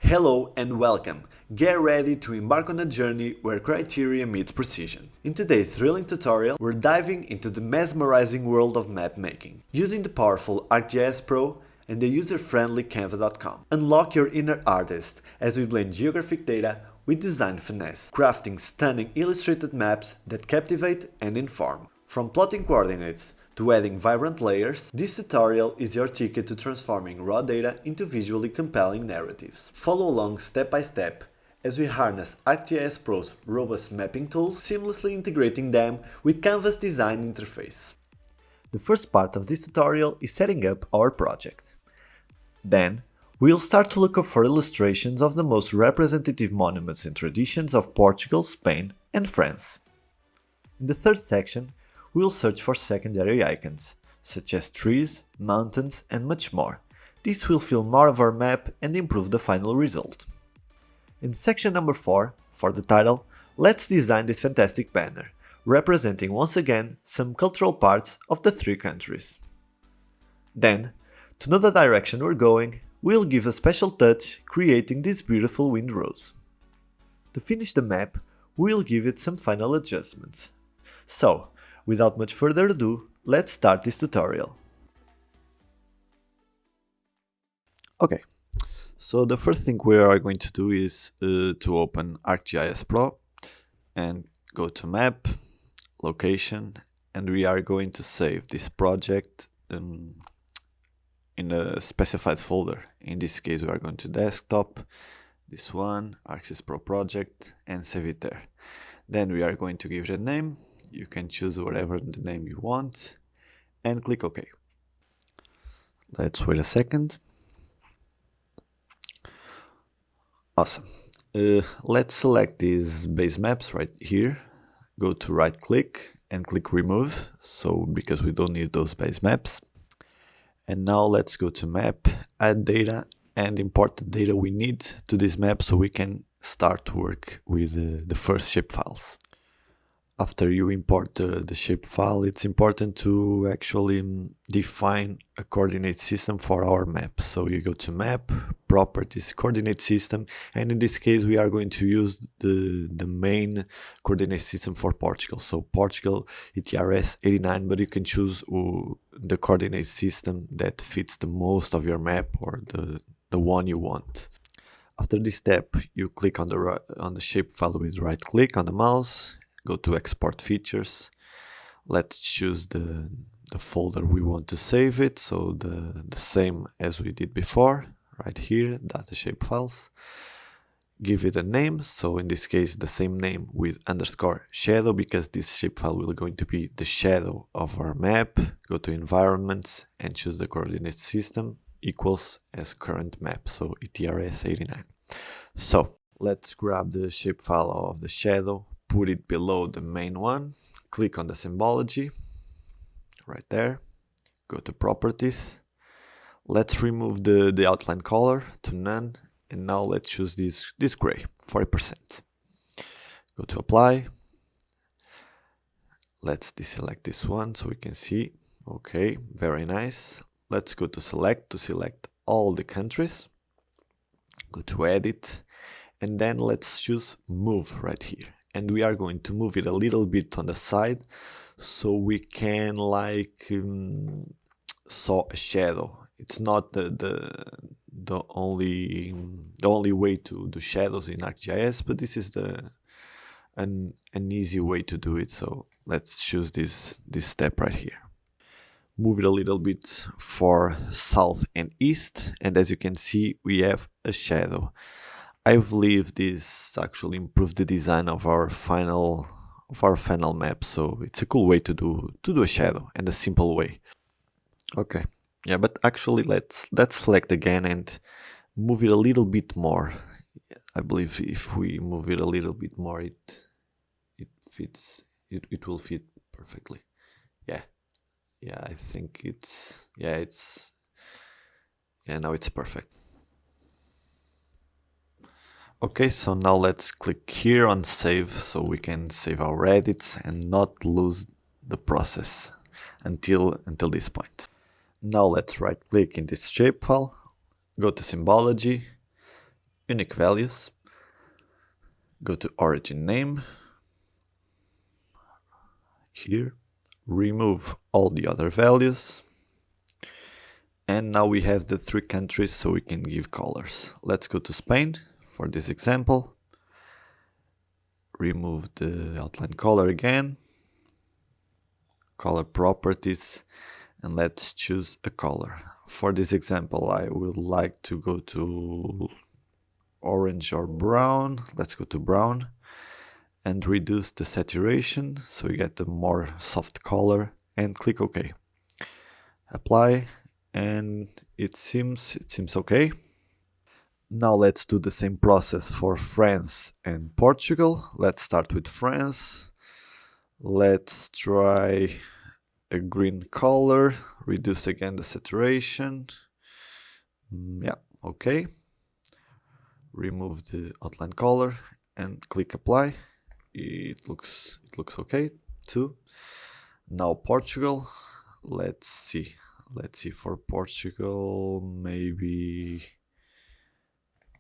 Hello and welcome! Get ready to embark on a journey where criteria meets precision. In today's thrilling tutorial, we're diving into the mesmerizing world of map making, using the powerful ArcGIS Pro and the user-friendly Canva.com. Unlock your inner artist as we blend geographic data with design finesse, crafting stunning illustrated maps that captivate and inform. From plotting coordinates to adding vibrant layers, this tutorial is your ticket to transforming raw data into visually compelling narratives. Follow along step by step as we harness ArcGIS Pro's robust mapping tools, seamlessly integrating them with Canva's design interface. The first part of this tutorial is setting up our project. Then, we'll start to look up for illustrations of the most representative monuments and traditions of Portugal, Spain, and France. In the third section, we'll search for secondary icons, such as trees, mountains, and much more. This will fill more of our map and improve the final result. In section number 4, for the title, let's design this fantastic banner, representing once again some cultural parts of the three countries. Then, to know the direction we're going, we'll give a special touch creating these beautiful windrows. To finish the map, we'll give it some final adjustments. So, without much further ado, let's start this tutorial. Okay, so the first thing we are going to do is to open ArcGIS Pro and go to Map, Location, and we are going to save this project in a specified folder. In this case, we are going to Desktop, this one, ArcGIS Pro project, and save it there. Then we are going to give it a name. You can choose whatever the name you want and click OK. Let's wait a second. Awesome. Let's select these base maps right here. Go to right click and click remove, because we don't need those base maps. And now let's go to map, add data, and import the data we need to this map so we can start to work with the first shapefiles. After you import the shapefile, it's important to actually define a coordinate system for our map. So you go to Map, Properties, Coordinate System, and in this case we are going to use the main coordinate system for Portugal. So Portugal, ETRS 89, but you can choose the coordinate system that fits the most of your map or the one you want. After this step, you click on the shapefile with right click on the mouse. Go to Export Features. Let's choose the folder we want to save it, so the same as we did before, right here, data shapefiles. Give it a name, so in this case the same name with _shadow, because this shapefile will going to be the shadow of our map. Go to Environments and choose the coordinate system equals as current map, so ETRS 89. So let's grab the shapefile of the shadow, put it below the main one, click on the symbology, right there, go to Properties, let's remove the outline color to none, and now let's choose this gray, 40%. Go to Apply, let's deselect this one so we can see, okay, very nice. Let's go to Select to select all the countries, go to Edit, and then let's choose Move right here. And we are going to move it a little bit on the side so we can saw a shadow. It's not the only way to do shadows in ArcGIS, but this is an easy way to do it. So let's choose this step right here. Move it a little bit for south and east, and as you can see, we have a shadow. I believe this actually improved the design of our final map, so it's a cool way to do a shadow, and a simple way. Okay, yeah, but actually let's select again and move it a little bit more. I believe if we move it a little bit more, it will fit perfectly. Yeah, I think now it's perfect. Okay, so now let's click here on save so we can save our edits and not lose the process until this point. Now let's right click in this shapefile, go to symbology, unique values, go to origin name, here, remove all the other values, and now we have the 3 countries, so we can give colors. Let's go to Spain for this example, remove the outline color again, color properties, and let's choose a color. For this example, I would like to go to orange or brown. Let's go to brown and reduce the saturation so we get a more soft color, and click OK. Apply, and it seems okay. Now let's do the same process for France and Portugal. Let's start with France. Let's try a green color, reduce again the saturation. Yeah, okay. Remove the outline color and click apply. It looks okay too. Now Portugal, let's see for Portugal, maybe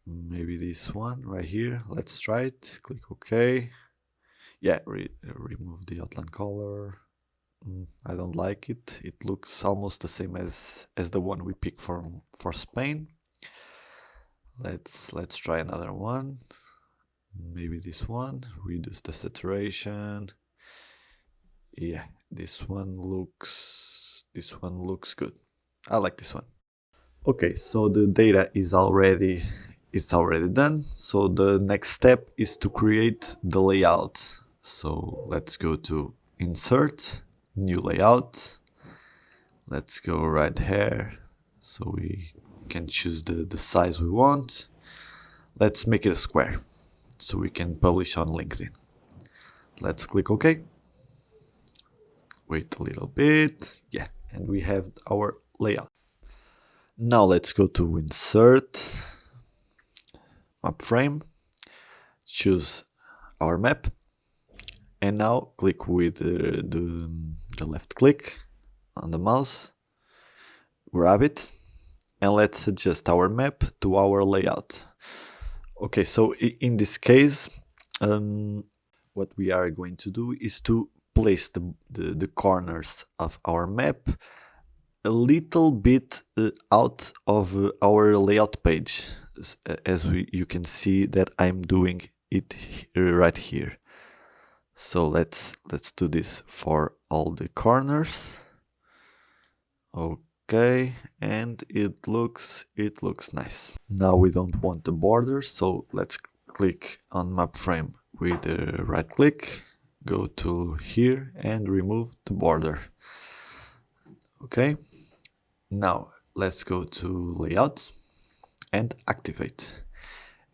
this one right here. Let's try it. Click OK. Yeah, remove the outline color. I don't like it. It looks almost the same as the one we picked for Spain. Let's try another one. Maybe this one. Reduce the saturation. Yeah, this one looks good. I like this one. Okay, so the data is already done. So the next step is to create the layout. So let's go to Insert, New Layout. Let's go right here so we can choose the size we want. Let's make it a square so we can publish on LinkedIn. Let's click OK. Wait a little bit. Yeah, and we have our layout. Now let's go to Insert, Map Frame, choose our map, and now click with the left click on the mouse, grab it, and let's adjust our map to our layout. Okay, so in this case, what we are going to do is to place the corners of our map a little bit out of our layout page, as you can see that I'm doing it right here. So let's do this for all the corners. Okay, and it looks nice. Now we don't want the borders, so let's click on map frame with the right click, go to here and remove the border. Okay, now let's go to layout and activate.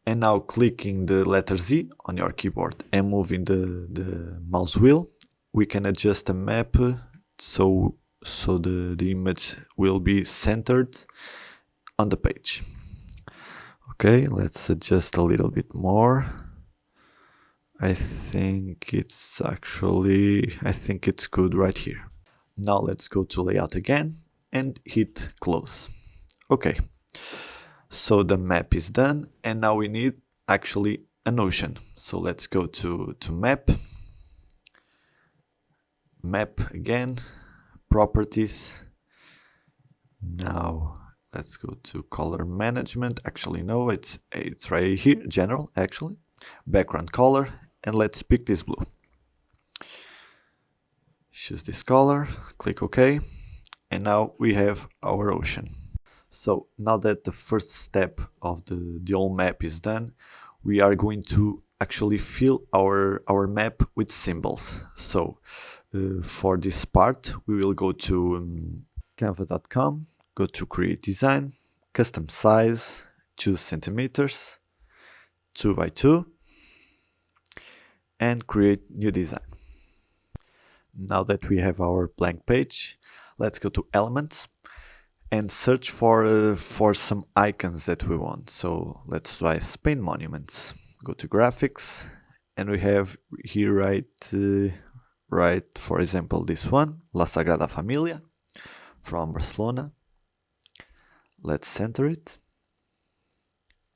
And now clicking the letter Z on your keyboard and moving the mouse wheel, we can adjust the map so the image will be centered on the page. Okay, let's adjust a little bit more. I think it's good right here. Now let's go to layout again and hit close. Okay, so the map is done, and now we need actually an ocean. So let's go to map again, properties. Now let's go to color management. Actually no, it's right here, general, actually, background color, and let's pick this blue. Choose this color, click OK, and now we have our ocean. So now that the first step of the whole map is done, we are going to actually fill our map with symbols. So for this part, we will go to canva.com, go to create design, custom size, choose centimeters, 2 by 2, and create new design. Now that we have our blank page, let's go to elements and search for some icons that we want. So let's try Spain monuments. Go to graphics, and we have here right, for example, this one, La Sagrada Familia from Barcelona. Let's center it.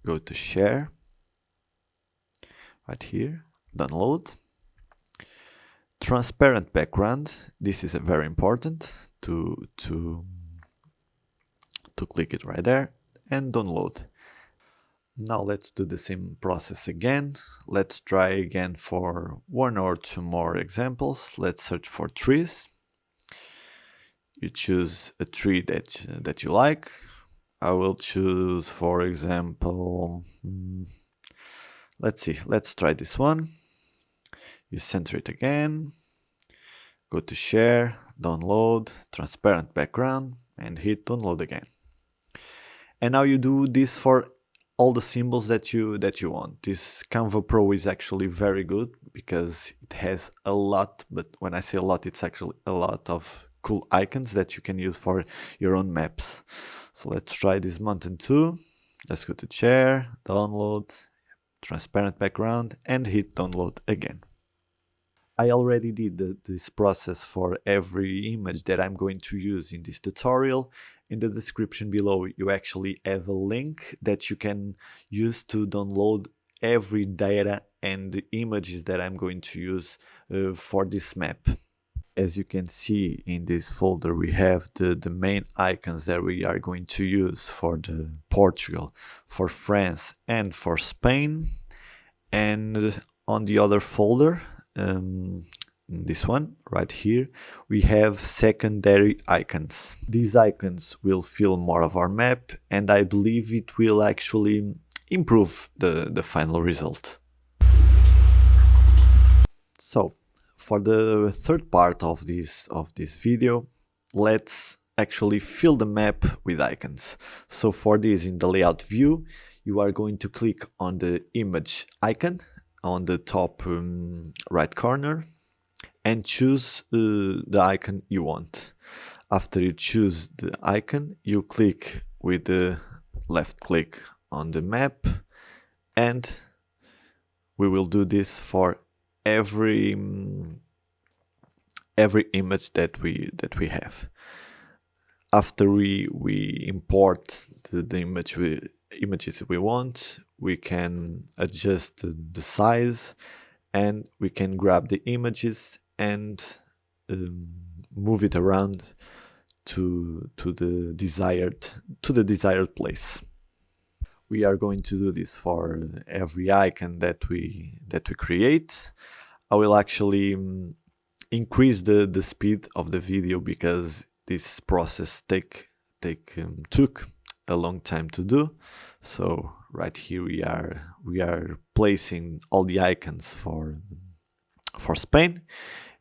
go to share, right here, download. Transparent background, this is very important to click it right there and download. Now let's do the same process again. Let's try again for one or two more examples. Let's search for trees. You choose a tree that you like. I will choose, for example, let's see, let's try this one. You center it again, go to share, download, transparent background, and hit download again. And now you do this for all the symbols that you want. This Canva Pro is actually very good because it has a lot, but when I say a lot, it's actually a lot of cool icons that you can use for your own maps. So let's try this mountain too. Let's go to share, download, transparent background, and hit download again. I already did this process for every image that I'm going to use in this tutorial. In the description below, you actually have a link that you can use to download every data and the images that I'm going to use for this map. As you can see in this folder, we have the main icons that we are going to use for the Portugal, for France, and for Spain. And on the other folder, this one right here, we have secondary icons. These icons will fill more of our map, and I believe it will actually improve the final result. So for the third part of this video, let's actually fill the map with icons. So for this, in the layout view, you are going to click on the image icon on the top right corner and choose the icon you want. After you choose the icon, you click with the left click on the map, and we will do this for every image that we have. After we import the images we want, we can adjust the size, and we can grab the images and move it around to the desired place. We are going to do this for every icon that we create. I will actually increase the speed of the video because this process took a long time to do. So right here we are placing all the icons for Spain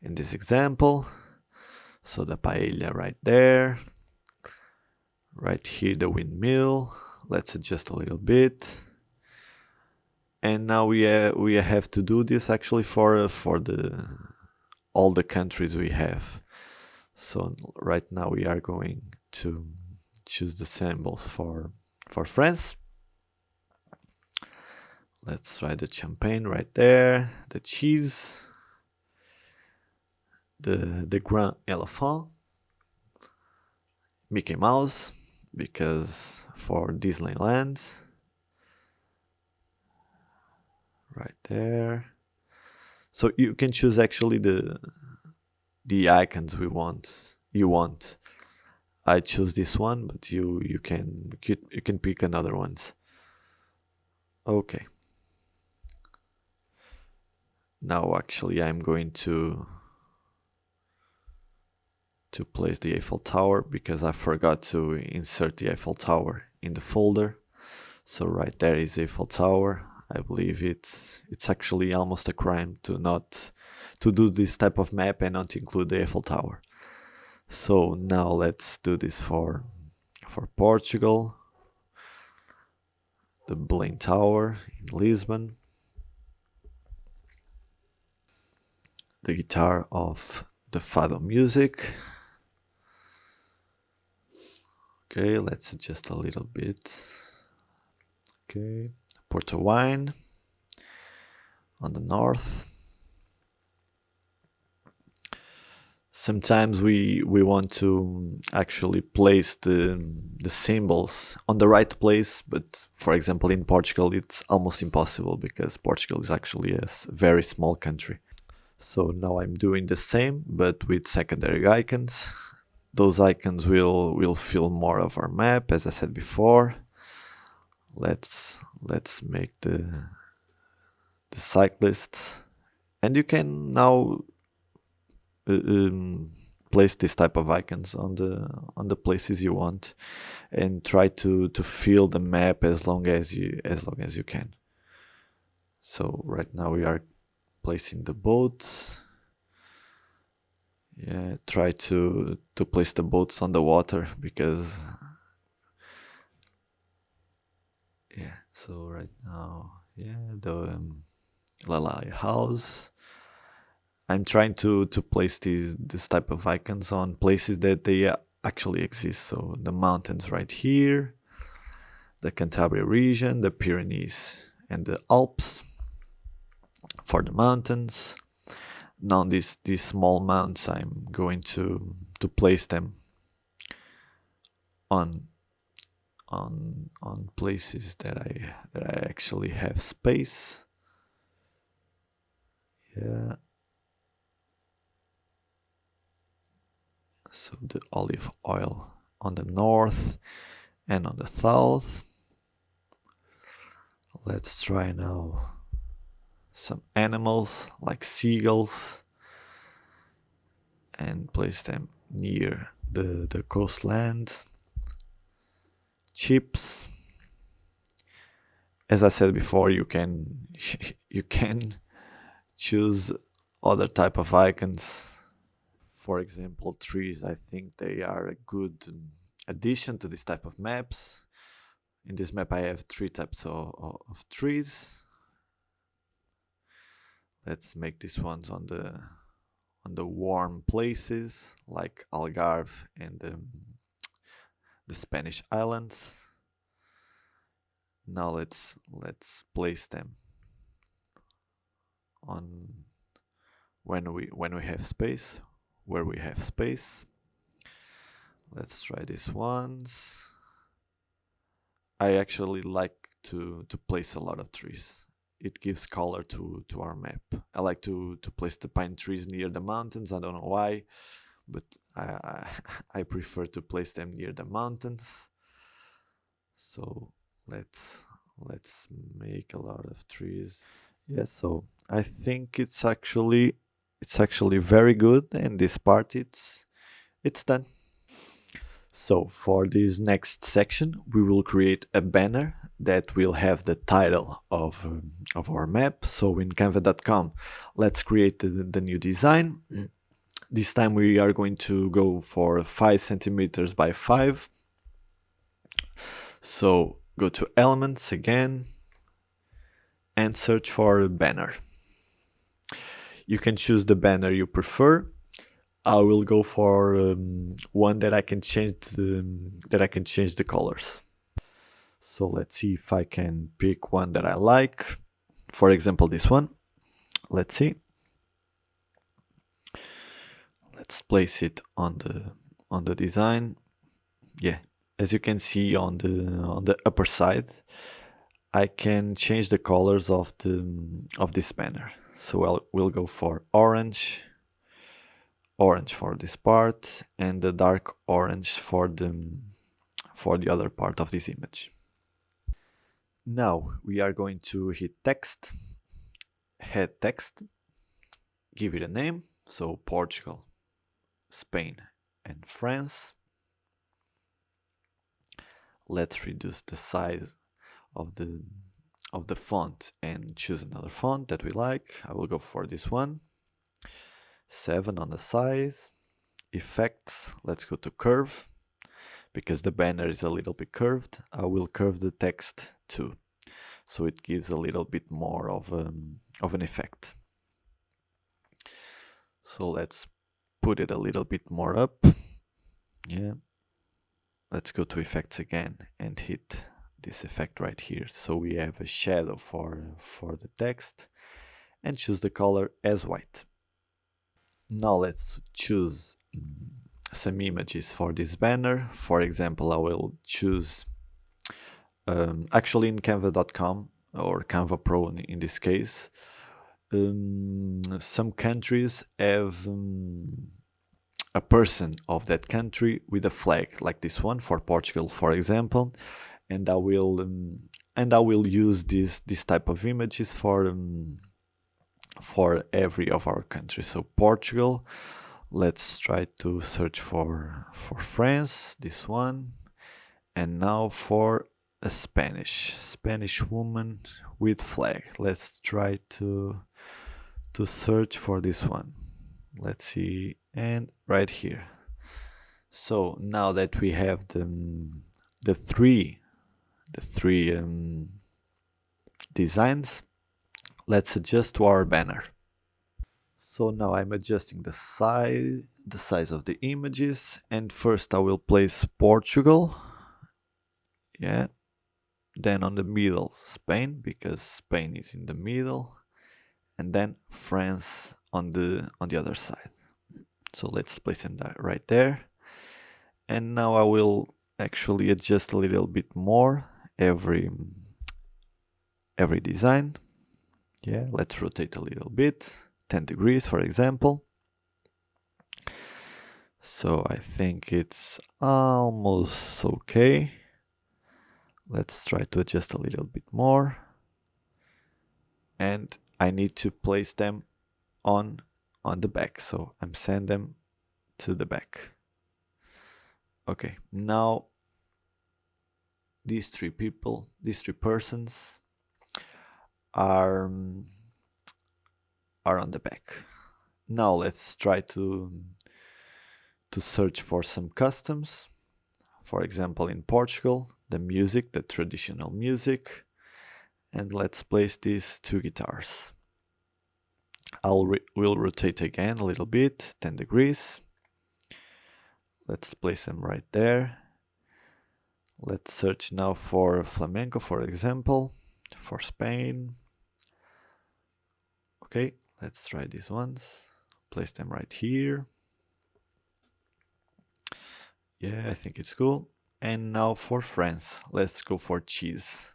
in this example. So the paella right there, right here the windmill. Let's adjust a little bit, and now we have to do this actually for all the countries we have. So right now we are going to choose the symbols for France. Let's try the champagne right there, the cheese, the Grand Elephant, Mickey Mouse, because for Disneyland, right there. So you can choose actually the icons you want. I choose this one, but you can pick another ones. Okay. Now actually I'm going to place the Eiffel Tower because I forgot to insert the Eiffel Tower in the folder. So right there is Eiffel Tower. I believe it's actually almost a crime to do this type of map and not include the Eiffel Tower. So now let's do this for Portugal. The Belém Tower in Lisbon. The guitar of the Fado music. Okay, let's adjust a little bit. Okay, Porto wine on the north. Sometimes we want to actually place the symbols on the right place, but for example in Portugal it's almost impossible because Portugal is actually a very small country. So now I'm doing the same but with secondary icons. Those icons will fill more of our map, as I said before. Let's make the cyclists, and you can now place this type of icons on the places you want, and try to fill the map as long as you can. So right now we are placing the boats. Yeah, try to place the boats on the water because yeah. So right now, yeah, the Lalai house. I'm trying to place this type of icons on places that they actually exist. So the mountains right here, the Cantabria region, the Pyrenees, and the Alps for the mountains. Now these small mounts, I'm going to place them on places that I actually have space. Yeah. So the olive oil on the north and on the south. Let's try now some animals like seagulls and place them near the coastland. Chips. As I said before, you can you can choose other type of icons. For example, trees. I think they are a good addition to this type of maps. In this map I have 3 types of trees. Let's make these ones on the warm places like Algarve and the Spanish islands. Now let's place them on when we have space, where we have space. Let's try these ones. I actually like to place a lot of trees. It gives color to our map. I like to place the pine trees near the mountains. I don't know why, but I prefer to place them near the mountains. So let's make a lot of trees. Yeah, so I think it's actually very good, and this part it's done. So for this next section, we will create a banner that will have the title of our map. So in canva.com, let's create the new design. This time we are going to go for 5 centimeters by 5. So go to elements again and search for banner. You can choose the banner you prefer. I will go for one that I can change the colors. So let's see if I can pick one that I like. For example, this one. Let's see. Let's place it on the design. Yeah, as you can see on the upper side, I can change the colors of this banner. So we'll go for orange for this part, and the dark orange for the other part of this image. Now we are going to hit text, head text, give it a name, so Portugal, Spain, and France. Let's reduce the size of the font and choose another font that we like. I will go for this one. 7 on the size. Effects, let's go to curve. Because the banner is a little bit curved, I will curve the text too, so it gives a little bit more of an effect. So let's put it a little bit more up. Yeah. Let's go to effects again and hit this effect right here. So we have a shadow for the text, and choose the color as white. Now let's choose some images for this banner. For example, I will choose actually in canva.com or Canva Pro in this case. Some countries have a person of that country with a flag, like this one for Portugal, for example, and I will use this type of images for every of our countries. So Portugal, let's try to search for France, this one, and now for a Spanish woman with flag. Let's try to search for this one. Let's see, and right here. So now that we have the three designs, let's adjust to our banner. So now I'm adjusting the size of the images, and first I will place Portugal. Yeah. Then on the middle, Spain, because Spain is in the middle, and then France on the other side. So let's place them right there. And now I will actually adjust a little bit more every design. Yeah, let's rotate a little bit, 10 degrees for example. So I think it's almost okay. Let's try to adjust a little bit more. And I need to place them on the back, so I'm sending them to the back. Okay, now these three persons are on the back. Now let's try to search for some customs. For example, in Portugal, the music, the traditional music, and let's place these two guitars. We'll rotate again a little bit, 10 degrees. Let's place them right there. Let's search now for flamenco, for example, for Spain. Okay, let's try these ones. Place them right here. Yeah, I think it's cool. And now for France, let's go for cheese.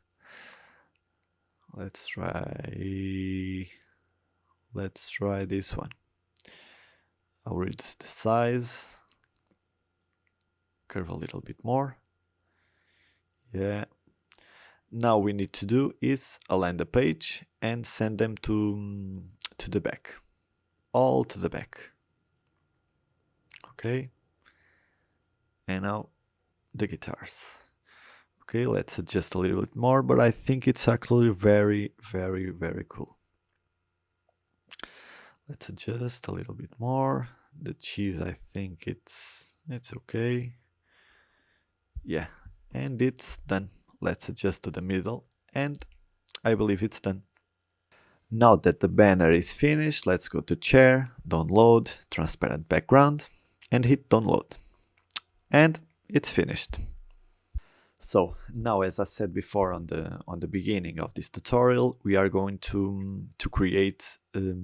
Let's try this one. I'll reduce the size, curve a little bit more. Yeah. Now we need to do is align the page and send them to the back, all to the back. Okay. And now the guitars. Okay, let's adjust a little bit more, but I think it's actually very, very, very cool. Let's adjust a little bit more. The cheese, I think it's okay. Yeah, and it's done. Let's adjust to the middle, and I believe it's done. Now that the banner is finished, let's go to Share, Download, Transparent Background, and hit Download. And it's finished. So now, as I said before on the beginning of this tutorial, we are going to create a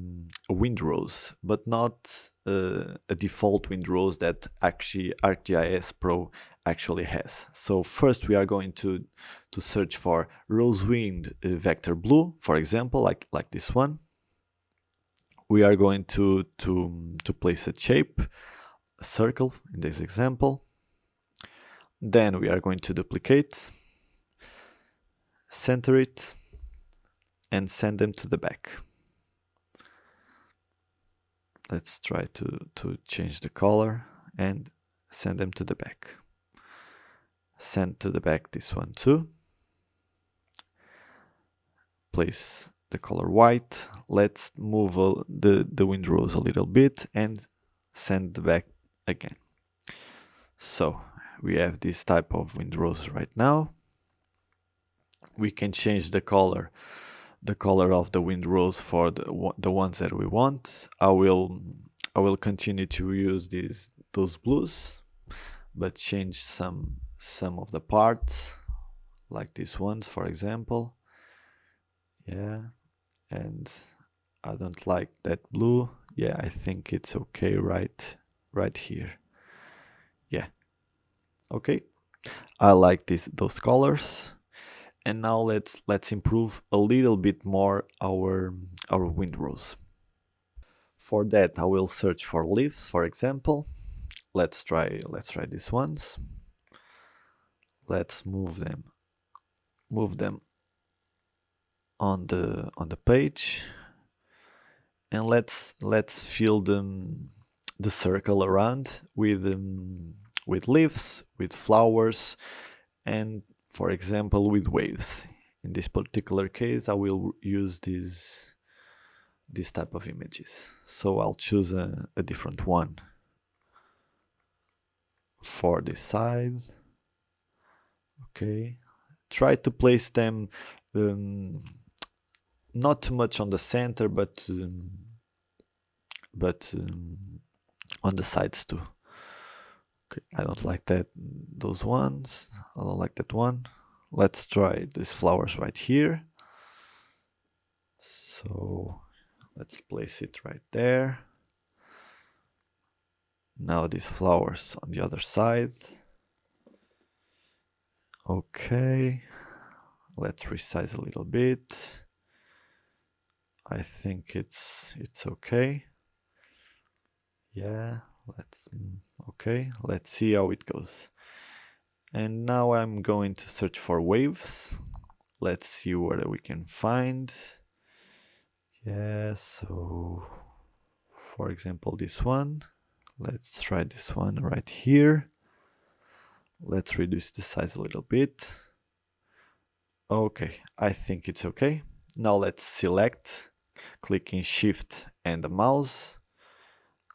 windrows, but not a default windrows that actually ArcGIS Pro actually has. So first we are going to search for rosewind vector blue, for example, like this one. We are going to place a shape, a circle in this example. Then we are going to duplicate, center it, and send them to the back. Let's try to change the color and send them to the back. Send to the back this one too. Place the color white. Let's move the windrows a little bit and send the back again. So we have this type of windrows right now. We can change the color of the windrows for the ones that we want. I will continue to use those blues, but change some of the parts, like these ones, for example. Yeah, and I don't like that blue. Yeah, I think it's okay right here. Yeah. Okay. I like those colors. And now let's improve a little bit more our windrows. For that I will search for leaves, for example. Let's try these ones. Let's move them on the page, and let's fill the circle around with leaves, with flowers, and for example with waves. In this particular case I will use this type of images, so I'll choose a different one for this side. Okay, try to place them not too much on the center, but on the sides too. Okay, I don't like those ones. I don't like that one. Let's try these flowers right here. So let's place it right there. Now these flowers on the other side. Okay, let's resize a little bit. I think it's okay. Yeah, okay, let's see how it goes. And now I'm going to search for waves. Let's see what we can find. Yeah, so for example this one. Let's try this one right here. Let's reduce the size a little bit. Okay, I think it's okay. Now let's select, clicking Shift and the mouse,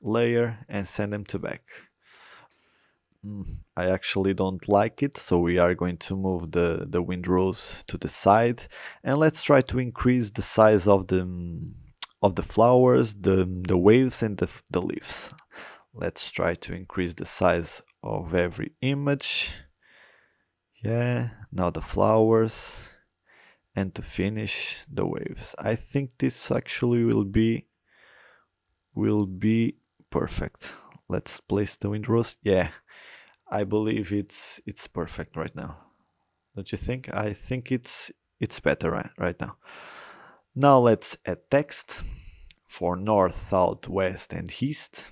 layer, and send them to back. I actually don't like it, so we are going to move the windrows to the side, and let's try to increase the size of the flowers, the waves, and the leaves. Let's try to increase the size of every image. Yeah, now the flowers, and to finish the waves. I think this actually will be perfect. Let's place the windrows. Yeah, I believe it's perfect right now. Don't you think? I think it's better right now. Now let's add text for north, south, west, and east.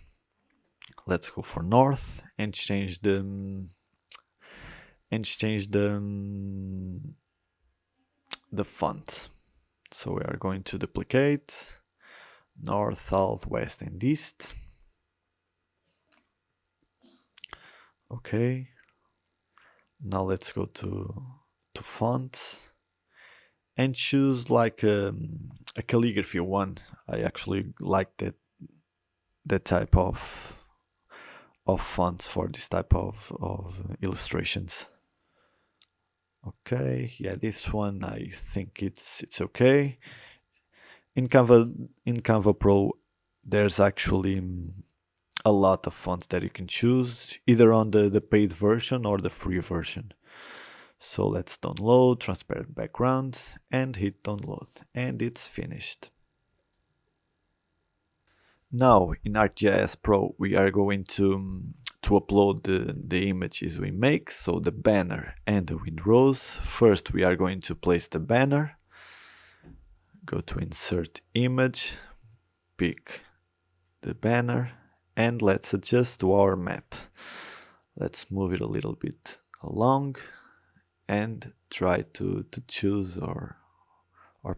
Let's go for north and change the font. So we are going to duplicate north, south, west, and east. Okay. Now let's go to fonts and choose like a calligraphy one. I actually like that type of fonts for this type of illustrations. Okay, yeah, this one I think it's okay. In Canva Pro, there's actually a lot of fonts that you can choose, either on the paid version or the free version. So let's download transparent background and hit download, and it's finished. Now in ArcGIS Pro we are going to upload the images we make, so the banner and the windrows. First we are going to place the banner. Go to insert image, pick the banner, and let's adjust to our map. Let's move it a little bit along and try to choose or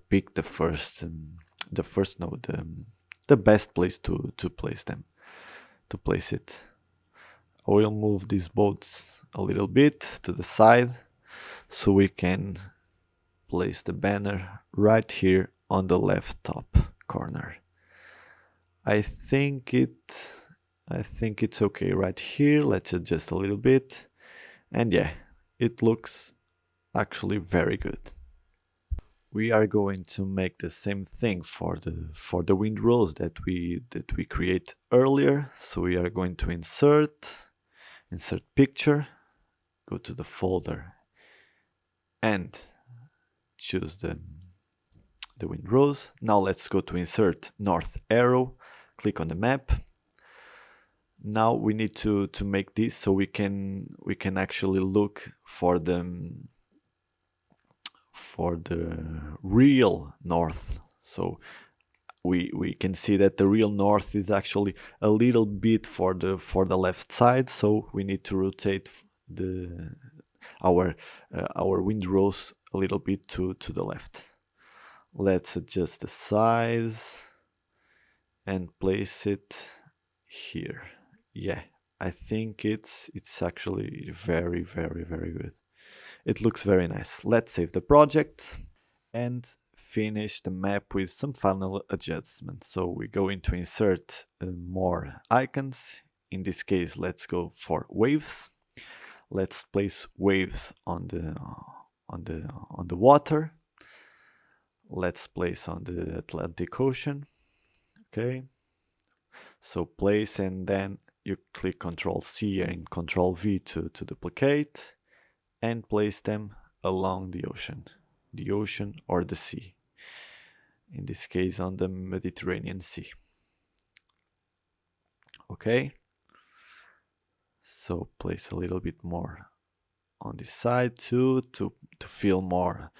pick the first node, the best place to place it. I will move these boats a little bit to the side so we can place the banner right here on the left top corner. I think it's okay right here. Let's adjust a little bit, and yeah, it looks actually very good. We are going to make the same thing for the windrows that we create earlier. So we are going to insert picture, go to the folder and choose the windrows. Now let's go to insert north arrow, click on the map. Now we need to make this so we can actually look for the real north. So we can see that the real north is actually a little bit for the left side, so we need to rotate our windrows a little bit to the left. Let's adjust the size and place it here. Yeah, I think it's actually very good. It looks very nice. Let's save the project and finish the map with some final adjustments. So we go into insert more icons. In this case, let's go for waves. Let's place waves on the water. Let's place on the Atlantic Ocean. Okay. So place, and then you click Ctrl-C and Ctrl-V to duplicate and place them along the ocean or the sea. In this case, on the Mediterranean Sea. Okay. So place a little bit more on this side too, to feel more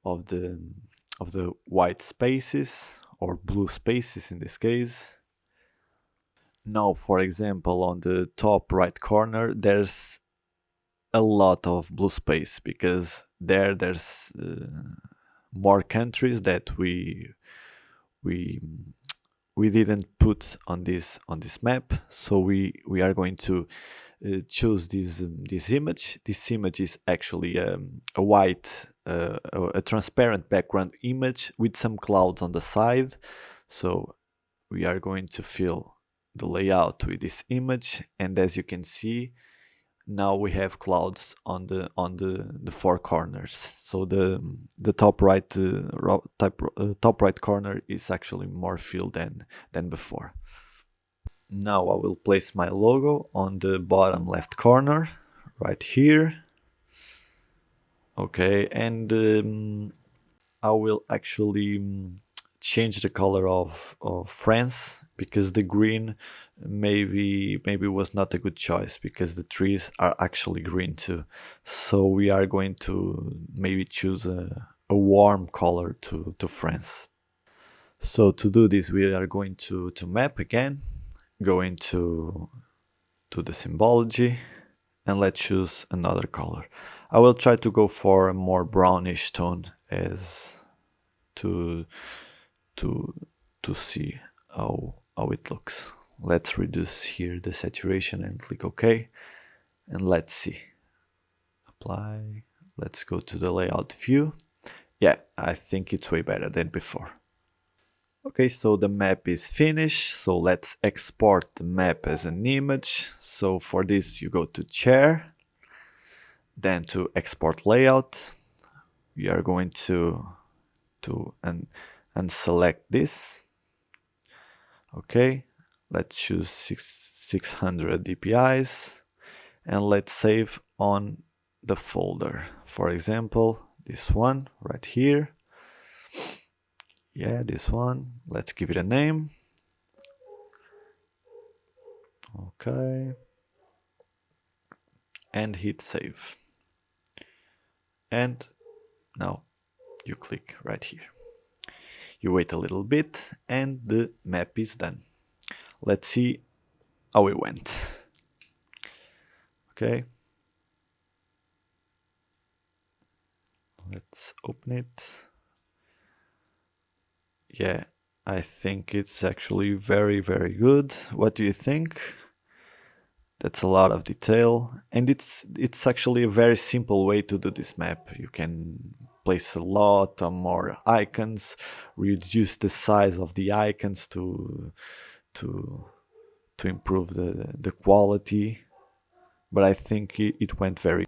of the white spaces or blue spaces in this case. Now, for example, on the top right corner, there's a lot of blue space because there's more countries that we didn't put on this map. So we are going to choose this image. This image is actually a white, a transparent background image with some clouds on the side. So we are going to fill the layout with this image, and as you can see, now we have clouds on the four corners. So the top right corner is actually more filled than before. Now I will place my logo on the bottom left corner right here. Okay, and I will actually change the color of France, because the green maybe was not a good choice, because the trees are actually green too. So we are going to maybe choose a warm color to France. So to do this, we are going to map again, go into the symbology, and let's choose another color. I will try to go for a more brownish tone as to see how it looks. Let's reduce here the saturation and click OK, and let's see. Apply. Let's go to the layout view. Yeah, I think it's way better than before. Okay, so the map is finished. So let's export the map as an image. So for this, you go to Share, then to Export Layout. We are going to select this. Okay, let's choose 600 dpi's, and let's save on the folder. For example, this one right here. Yeah, this one. Let's give it a name. Okay. And hit save. And now you click right here. You wait a little bit and the map is done. Let's see how it went. Okay. Let's open it. Yeah, I think it's actually very good. What do you think? That's a lot of detail, and it's actually a very simple way to do this map. You can place a lot of more icons, reduce the size of the icons to improve the quality, but I think it went very